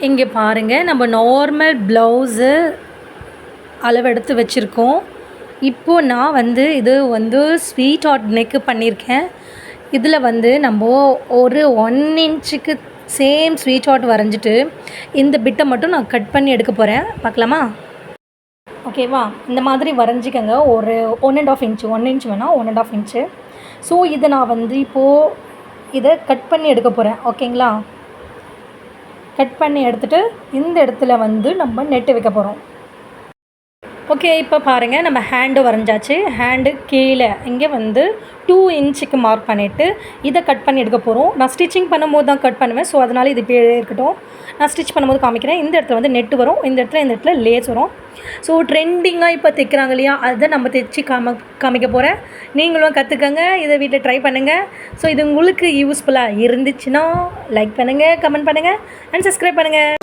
இங்கே பாருங்கள், நம்ம நார்மல் ப்ளவுஸு அளவெடுத்து வச்சுருக்கோம். இப்போது நான் வந்து இது வந்து ஸ்வீட் ஹார்ட் நெக்கு பண்ணியிருக்கேன். இதில் வந்து நம்ம ஒரு 1 இன்ச்சுக்கு சேம் ஸ்வீட் ஹார்ட் வரைஞ்சிட்டு இந்த பிட்டை மட்டும் நான் கட் பண்ணி எடுக்க போகிறேன். பார்க்கலாமா? ஓகேவா? இந்த மாதிரி வரைஞ்சிக்கங்க. ஒரு 1 1/2 இன்ச்சு, 1 இன்ச் வேணாம், 1 1/2 இன்ச்சு. ஸோ இதை நான் வந்து இப்போது இதை கட் பண்ணி எடுக்க போகிறேன். ஓகேங்களா? கட் பண்ணி எடுத்துகிட்டு இந்த இடத்துல வந்து நம்ம நெட்டு வைக்க போகிறோம். ஓகே, இப்போ பாருங்கள், நம்ம ஹேண்டு வரைஞ்சாச்சு. ஹேண்டு கீழே இங்கே வந்து 2 இன்ச்சுக்கு மார்க் பண்ணிவிட்டு இதை கட் பண்ணி எடுக்க போகிறோம். நான் ஸ்டிச்சிங் பண்ணும்போது தான் கட் பண்ணுவேன். ஸோ அதனால் இது இப்படியே இருக்கட்டும். நான் ஸ்டிச் பண்ணும்போது காமிக்கிறேன். இந்த இடத்துல வந்து நெட்டு வரும், இந்த இடத்துல லேஸ் வரும். ஸோ ட்ரெண்டிங்காக இப்போ தைக்கிறாங்க இல்லையா, அதை நம்ம தைச்சி காமிக்க போகிறேன். நீங்களும் கற்றுக்கங்க, இதை வீட்டில் ட்ரை பண்ணுங்கள். ஸோ இது உங்களுக்கு யூஸ்ஃபுல்லாக இருந்துச்சுன்னா லைக் பண்ணுங்கள், கமெண்ட் பண்ணுங்கள் அண்ட் சப்ஸ்கிரைப் பண்ணுங்கள்.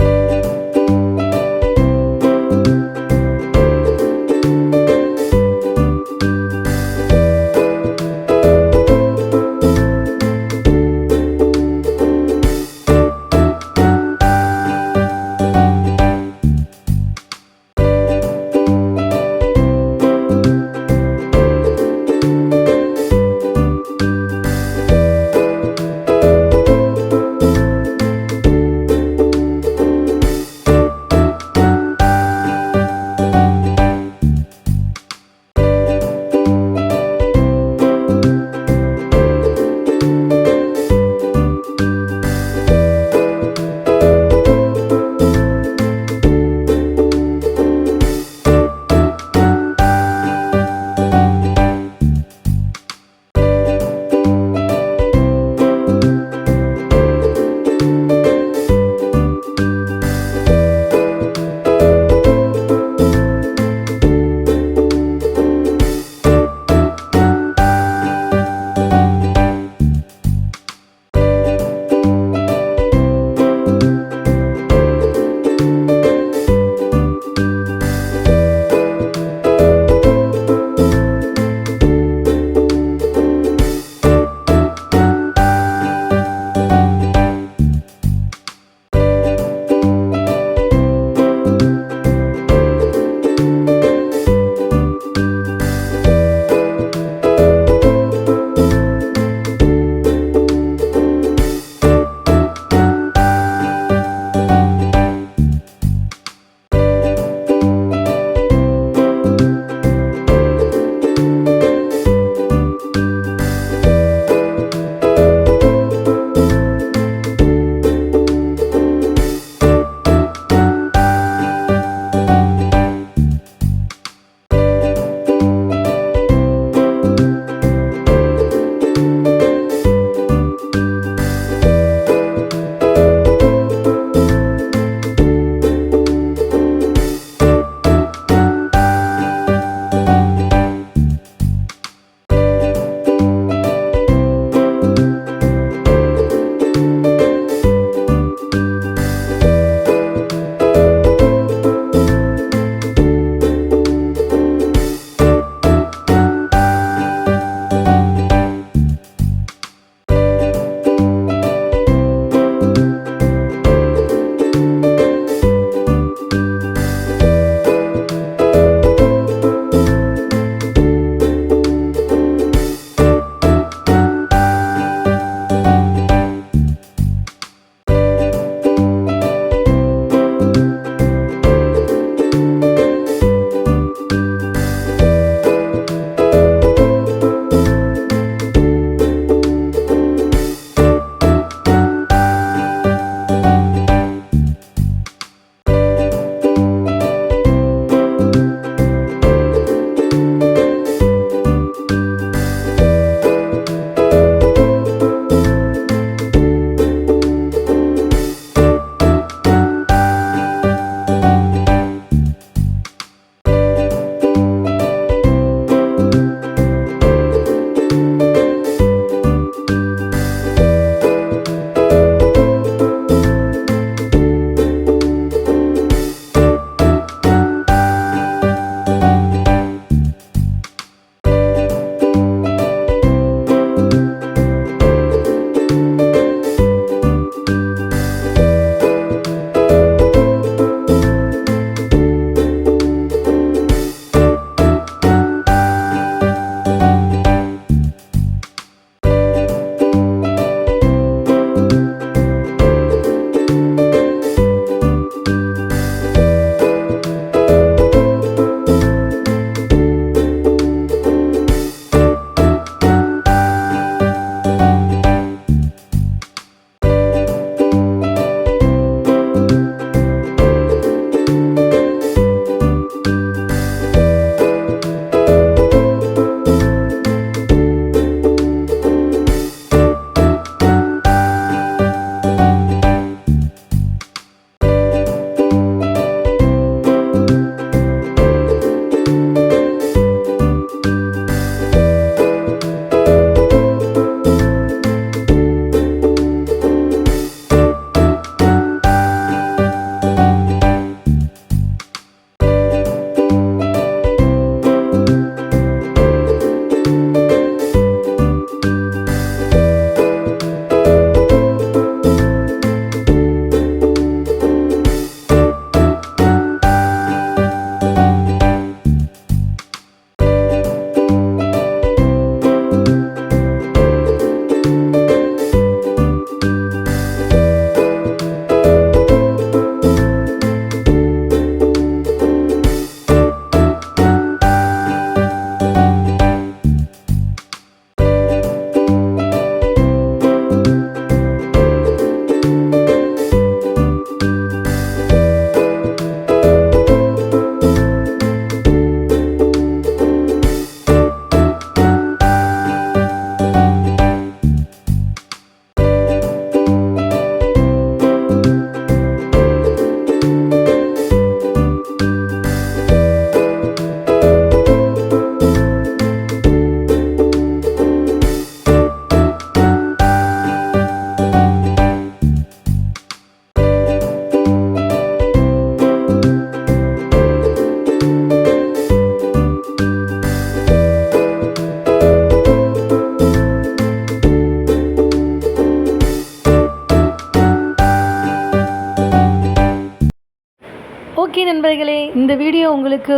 ஓகே நண்பர்களே, இந்த வீடியோ உங்களுக்கு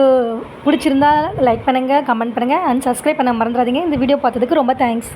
பிடிச்சிருந்தா லைக் பண்ணுங்கள், கமெண்ட் பண்ணுங்கள் அண்ட் சப்ஸ்கிரைப் பண்ண மறந்துடாதீங்க. இந்த வீடியோ பார்த்ததுக்கு ரொம்ப தேங்க்ஸ்.